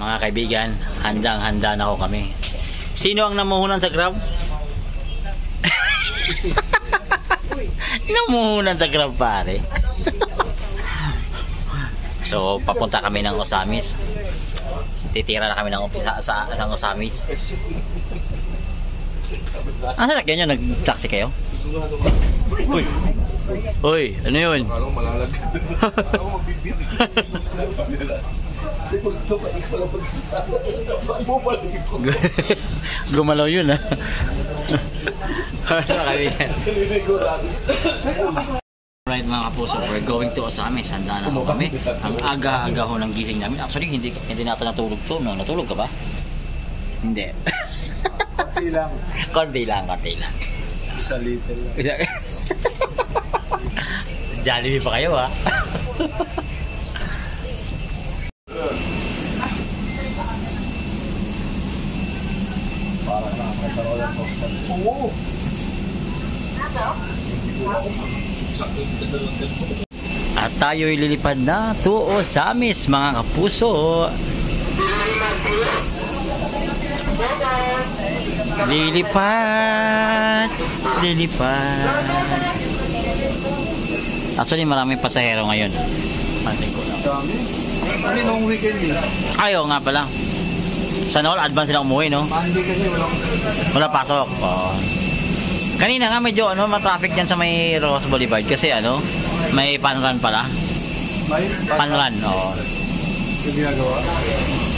Mga kaibigan, handang-handa na ako kami. Sino ang namuhunan sa Grab? Namuhunan sa Grab, pare. So, papunta kami ng Osamis. Titira na kami ng sa Osamis. Ang sasakyan nyo? Nag-taxi kayo? Uy! Uy! Ano yun? Anong malalag? Ako magbibit. Gumalaw yun, ha? Right, mga kapuso, we're going to Osamis. Handa na ho kami. Ang aga-aga ho ng gising namin. Actually, hindi natin natulog to. No? Natulog ka ba? Hindi. Konti lang. Isa little. Jollibee pa kayo, ha? Parang nakakay sa roller coaster. Oo! At tayo'y lilipad na to Osamis, mga kapuso. Lilipad. Actually, maraming pasahero ngayon. Pansin ko lang. Dami. Kami noong weekend eh. Ayaw nga pala. Sana all advance sila umuwi, no? Monday kasi Wala pasok. Oh. Kanina nga medyo ma-traffic dyan sa may Ross Boulevard kasi may panran pala. May Panran, oo. Yung ginagawa?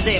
Hindi,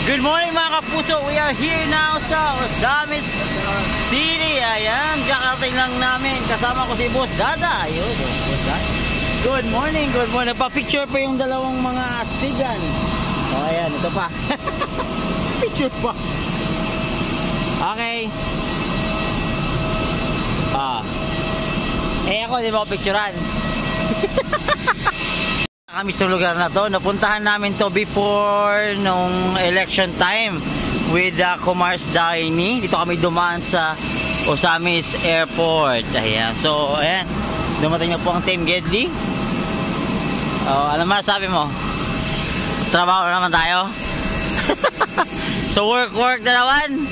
Good morning, mga kapuso. We are here now sa Osamis City. Ayan, kakarating lang namin. Kasama ko si Boss Dada. Ayun, Boss Dada. Good morning. Nagpa-picture pa yung dalawang mga astigan. O, ayan, ito pa. Picture pa. Okay. Ako, di ba ako picturean? Kami sa lugar na to, napuntahan namin to before nung election time with Comars Daini. Dito kami dumaan sa Osamis Airport. Ayan. So, ayan, dumating na po ang Team Gedli. Ano masasabi mo? Trabaho na naman tayo. So, work na naman.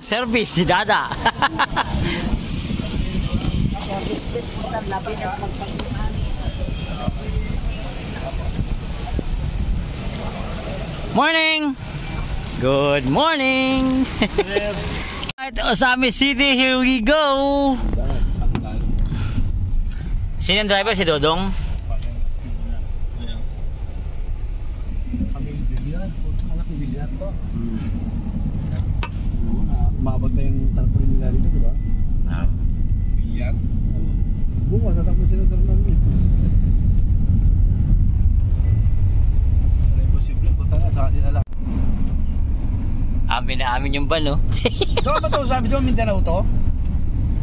Service ni Dada. Morning. Good morning. At Osamis City, here we go. Sino ang driver? Si Dodong? Mabot na yung tarpaulin nila dito, diba? Bilyar? Bukas, natakbo sila namin. Imposible, punta nga sa kanila lang. Amin na amin yung ban, no? Saan ba ito? Sabi doon, Mindanao to?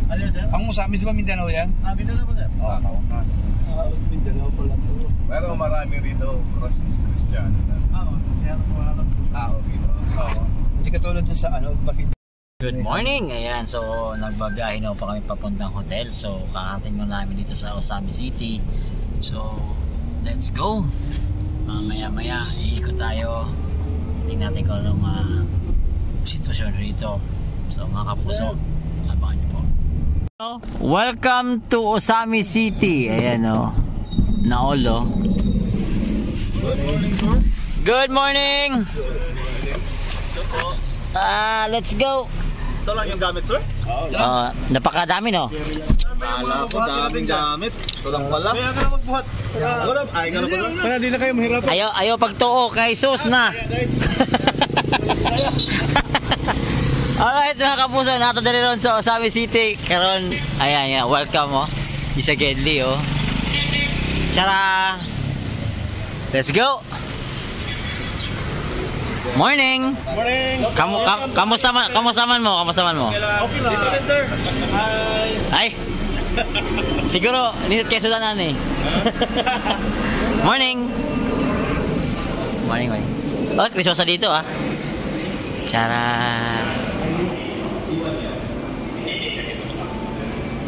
Alin, sir? Ang Osamis, di ba Mindanao yan? Mindanao ba, sir? Oo, Mindanao pala to. Pero marami rito, Christian. katulad dun sa ano, Masin. Good morning! Ayan, so nagbabiyahe na pa kami papuntang hotel. So kakating mo namin dito sa Osami City. So let's go! Maya maya iikot tayo. Tingnan natin kung anong sitwasyon rito. So mga kapuso, abangan niyo po. Welcome to Osami City. Ayan o, Naolo. Good morning! Let's go! Ito lang yung gamit, sir? Napakadami, no? Kala ko daming gamit. Ito lang pala. Kaya ka na magbuhat. Ay, ka na pala. Kaya di na kayo mahirap. Ayaw pagtuo kay sus na. Alright mga kapuso, natadali ron sa Osami City. Karon, ayan, welcome oh. Isa Gedli oh. Tara! Let's go! Morning! Morning! Kamusta man mo? Okay lang. Dito rin, sir. Hi! Ay! Siguro, ninit kayo sudanan eh. Morning! Morning. Oh, Krisosa dito ah. Tara!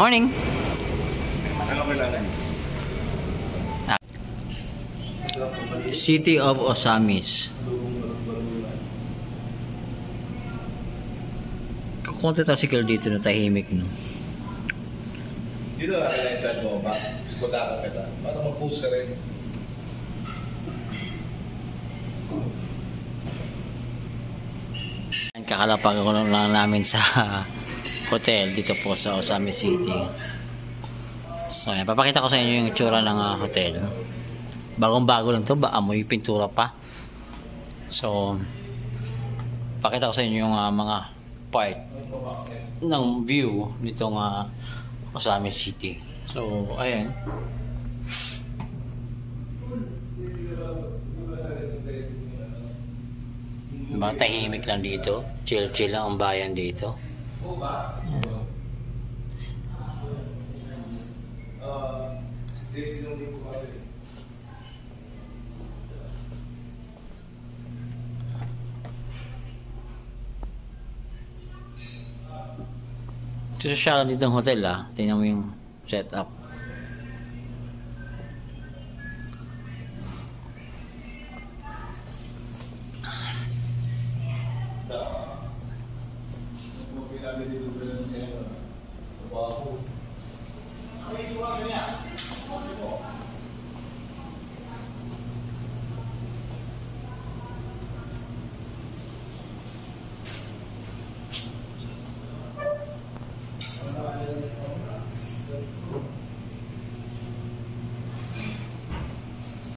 Morning! City of Osamis. Kukunti tricycle dito na tahimik, no? Dito na kaya yung side mo ba? Kudakan kita. Paano mag-post ka rin? Kakalapag ko lang namin sa hotel dito po sa Osami City. So, yan. Papakita ko sa inyo yung itsura ng hotel. Bagong-bago lang to, amoy pintura pa. So, pakita ko sa inyo yung mga part ng view nitong Osami City. So, ayan. Diba, tahimik lang dito. Chill lang ang bayan dito. Ito siya dito ng hotel ah. Tingnan mo yung setup.